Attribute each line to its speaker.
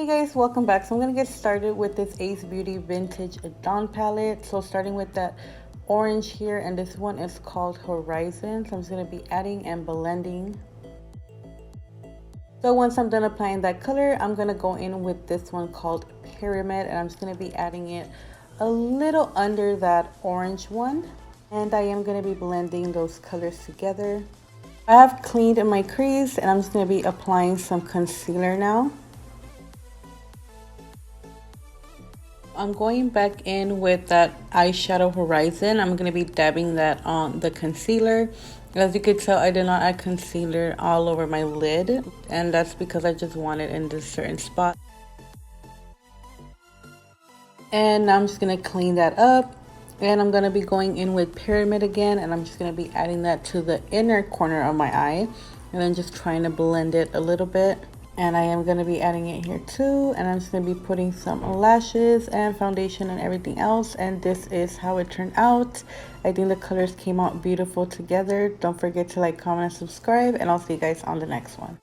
Speaker 1: Guys, welcome back. So I'm going to get started with this Ace Beauty Vintage Dawn palette. So starting with that orange here, and this one is called Horizon. So I'm just going to be adding and blending. So once I'm done applying that color, I'm going to go in with this one called Pyramid, and I'm just going to be adding it a little under that orange one. And I am going to be blending those colors together. I have cleaned my crease, and I'm just going to be applying some concealer now. I'm going back in with that eyeshadow Horizon. I'm going to be dabbing that on the concealer. As you can tell, I did not add concealer all over my lid, and that's because I just want it in this certain spot. And now I'm just going to clean that up, and I'm going to be going in with Pyramid again, and I'm just going to be adding that to the inner corner of my eye, and then just trying to blend it a little bit. And I am going to be adding it here too, and I'm just going to be putting some lashes and foundation and everything else, and this is how it turned out. I think the colors came out beautiful together. Don't forget to like, comment, and subscribe, and I'll see you guys on the next one.